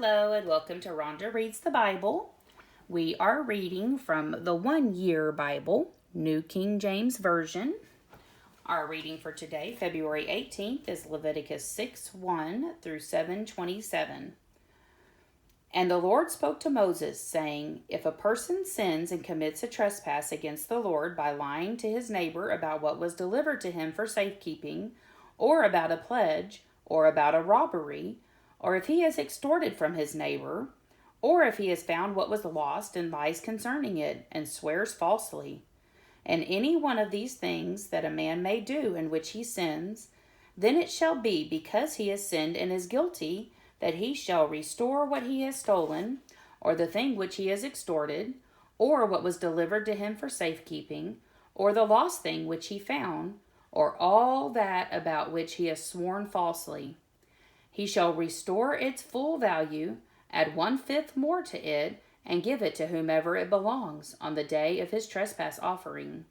Hello and welcome to Rhonda Reads the Bible. We are reading from the 1 Year Bible, New King James Version. Our reading for today, February 18th, is Leviticus 6:1 through 7:27. And the Lord spoke to Moses, saying, If a person sins and commits a trespass against the Lord by lying to his neighbor about what was delivered to him for safekeeping, or about a pledge, or about a robbery, or if he has extorted from his neighbor, or if he has found what was lost and lies concerning it, and swears falsely, and any one of these things that a man may do in which he sins, then it shall be, because he has sinned and is guilty, that he shall restore what he has stolen, or the thing which he has extorted, or what was delivered to him for safekeeping, or the lost thing which he found, or all that about which he has sworn falsely. He shall restore its full value, add 1/5 more to it, and give it to whomever it belongs on the day of his trespass offering.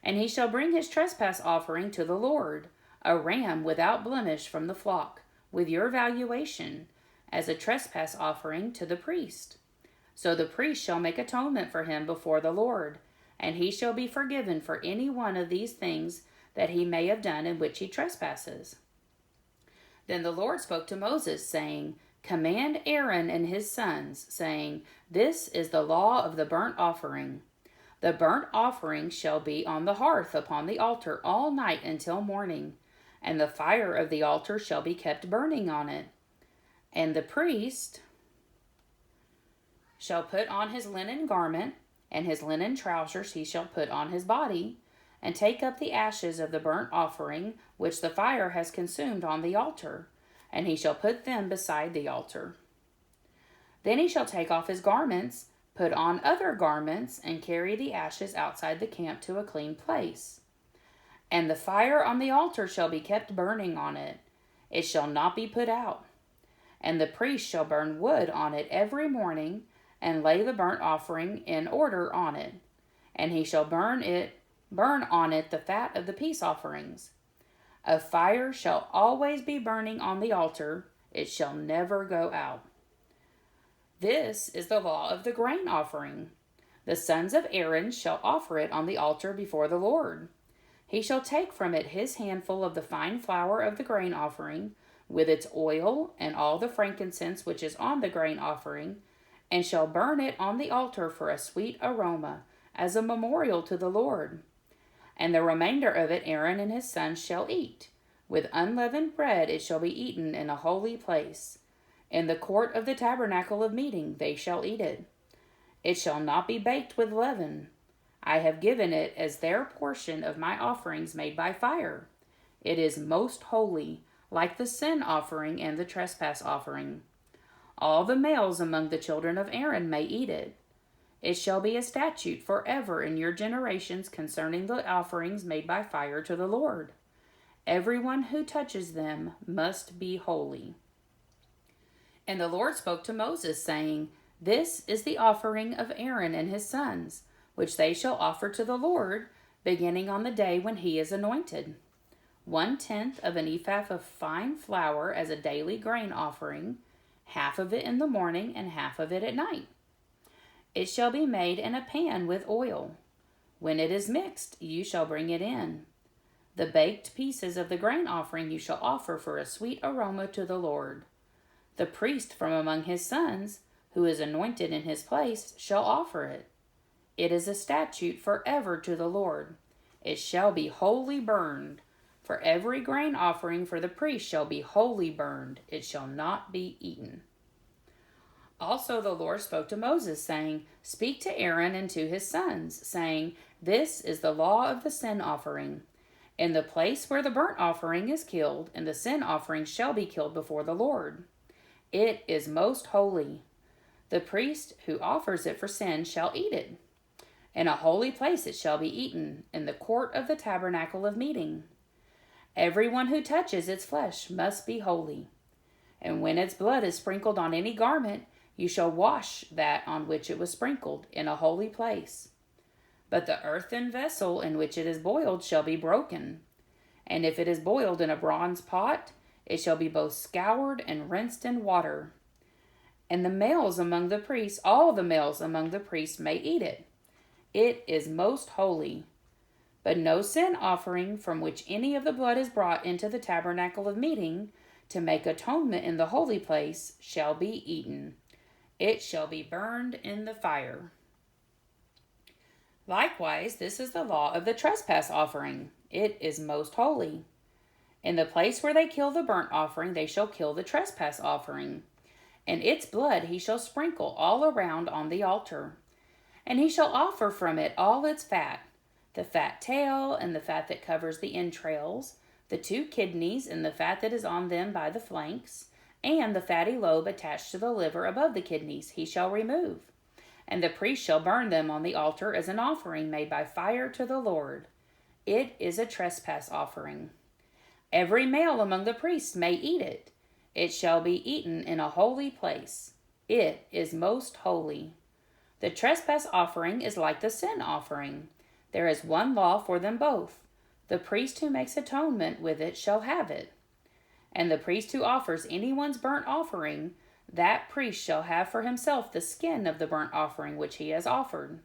And he shall bring his trespass offering to the Lord, a ram without blemish from the flock, with your valuation, as a trespass offering to the priest. So the priest shall make atonement for him before the Lord, and he shall be forgiven for any one of these things that he may have done in which he trespasses. Then the Lord spoke to Moses, saying, Command Aaron and his sons, saying, This is the law of the burnt offering. The burnt offering shall be on the hearth upon the altar all night until morning, and the fire of the altar shall be kept burning on it. And the priest shall put on his linen garment, and his linen trousers he shall put on his body, and take up the ashes of the burnt offering which the fire has consumed on the altar, and he shall put them beside the altar. Then he shall take off his garments, put on other garments, and carry the ashes outside the camp to a clean place. And the fire on the altar shall be kept burning on it. It shall not be put out. And the priest shall burn wood on it every morning, and lay the burnt offering in order on it. And he shall burn on it the fat of the peace offerings. A fire shall always be burning on the altar. It shall never go out. This is the law of the grain offering. The sons of Aaron shall offer it on the altar before the Lord. He shall take from it his handful of the fine flour of the grain offering, with its oil and all the frankincense which is on the grain offering, and shall burn it on the altar for a sweet aroma, as a memorial to the Lord. And the remainder of it Aaron and his sons shall eat. With unleavened bread it shall be eaten in a holy place. In the court of the tabernacle of meeting they shall eat it. It shall not be baked with leaven. I have given it as their portion of my offerings made by fire. It is most holy, like the sin offering and the trespass offering. All the males among the children of Aaron may eat it. It shall be a statute forever in your generations concerning the offerings made by fire to the Lord. Everyone who touches them must be holy. And the Lord spoke to Moses, saying, This is the offering of Aaron and his sons, which they shall offer to the Lord, beginning on the day when he is anointed. 1/10 of an ephah of fine flour as a daily grain offering, half of it in the morning and half of it at night. It shall be made in a pan with oil. When it is mixed, you shall bring it in. The baked pieces of the grain offering you shall offer for a sweet aroma to the Lord. The priest from among his sons, who is anointed in his place, shall offer it. It is a statute forever to the Lord. It shall be wholly burned. For every grain offering for the priest shall be wholly burned. It shall not be eaten. Also the Lord spoke to Moses, saying, Speak to Aaron and to his sons, saying, This is the law of the sin offering. In the place where the burnt offering is killed, and the sin offering shall be killed before the Lord. It is most holy. The priest who offers it for sin shall eat it. In a holy place it shall be eaten, in the court of the tabernacle of meeting. Everyone who touches its flesh must be holy. And when its blood is sprinkled on any garment, you shall wash that on which it was sprinkled in a holy place. But the earthen vessel in which it is boiled shall be broken. And if it is boiled in a bronze pot, it shall be both scoured and rinsed in water. And the males among the priests, all the males among the priests may eat it. It is most holy. But no sin offering from which any of the blood is brought into the tabernacle of meeting to make atonement in the holy place shall be eaten. It shall be burned in the fire. Likewise, this is the law of the trespass offering. It is most holy. In the place where they kill the burnt offering, they shall kill the trespass offering. And its blood he shall sprinkle all around on the altar. And he shall offer from it all its fat, the fat tail and the fat that covers the entrails, the 2 kidneys and the fat that is on them by the flanks, and the fatty lobe attached to the liver above the kidneys he shall remove. And the priest shall burn them on the altar as an offering made by fire to the Lord. It is a trespass offering. Every male among the priests may eat it. It shall be eaten in a holy place. It is most holy. The trespass offering is like the sin offering. There is one law for them both. The priest who makes atonement with it shall have it. And the priest who offers anyone's burnt offering, that priest shall have for himself the skin of the burnt offering which he has offered.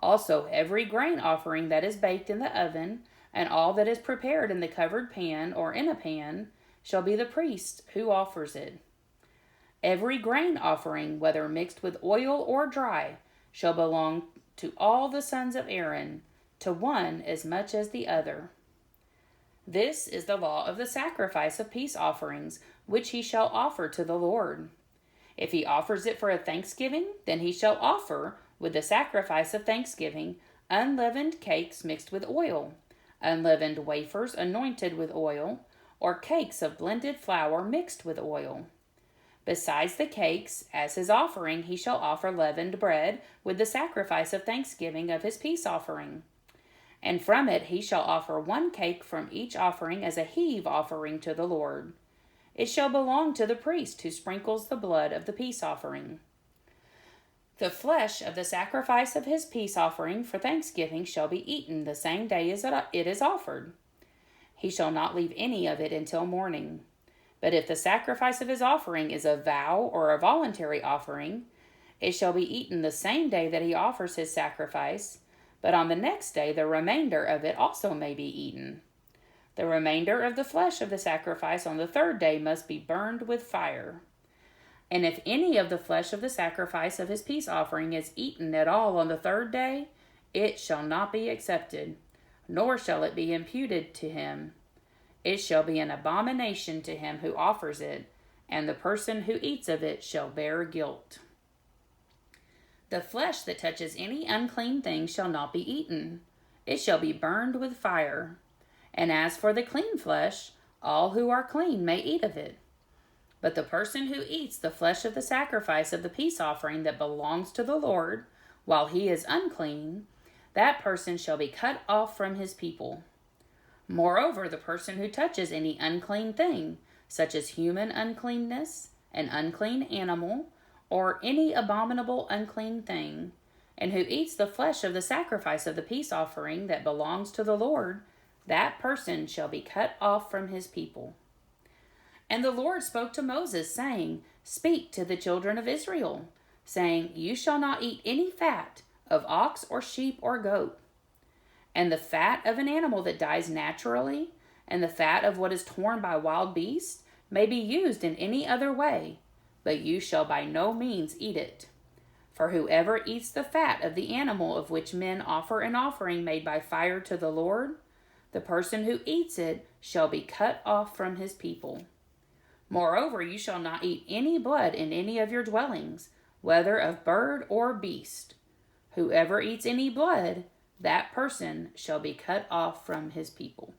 Also every grain offering that is baked in the oven, and all that is prepared in the covered pan or in a pan, shall be the priest who offers it. Every grain offering, whether mixed with oil or dry, shall belong to all the sons of Aaron, to one as much as the other. This is the law of the sacrifice of peace offerings, which he shall offer to the Lord. If he offers it for a thanksgiving, then he shall offer, with the sacrifice of thanksgiving, unleavened cakes mixed with oil, unleavened wafers anointed with oil, or cakes of blended flour mixed with oil. Besides the cakes, as his offering, he shall offer leavened bread with the sacrifice of thanksgiving of his peace offering. And from it he shall offer 1 cake from each offering as a heave offering to the Lord. It shall belong to the priest who sprinkles the blood of the peace offering. The flesh of the sacrifice of his peace offering for thanksgiving shall be eaten the same day as it is offered. He shall not leave any of it until morning. But if the sacrifice of his offering is a vow or a voluntary offering, it shall be eaten the same day that he offers his sacrifice, but on the next day the remainder of it also may be eaten. The remainder of the flesh of the sacrifice on the 3rd day must be burned with fire. And if any of the flesh of the sacrifice of his peace offering is eaten at all on the 3rd day, it shall not be accepted, nor shall it be imputed to him. It shall be an abomination to him who offers it, and the person who eats of it shall bear guilt. The flesh that touches any unclean thing shall not be eaten. It shall be burned with fire. And as for the clean flesh, all who are clean may eat of it. But the person who eats the flesh of the sacrifice of the peace offering that belongs to the Lord, while he is unclean, that person shall be cut off from his people. Moreover, the person who touches any unclean thing, such as human uncleanness, an unclean animal, or any abominable unclean thing, and who eats the flesh of the sacrifice of the peace offering that belongs to the Lord, that person shall be cut off from his people. And the Lord spoke to Moses, saying, Speak to the children of Israel, saying, You shall not eat any fat of ox or sheep or goat. And the fat of an animal that dies naturally, and the fat of what is torn by wild beasts, may be used in any other way, but you shall by no means eat it. For whoever eats the fat of the animal of which men offer an offering made by fire to the Lord, the person who eats it shall be cut off from his people. Moreover, you shall not eat any blood in any of your dwellings, whether of bird or beast. Whoever eats any blood, that person shall be cut off from his people.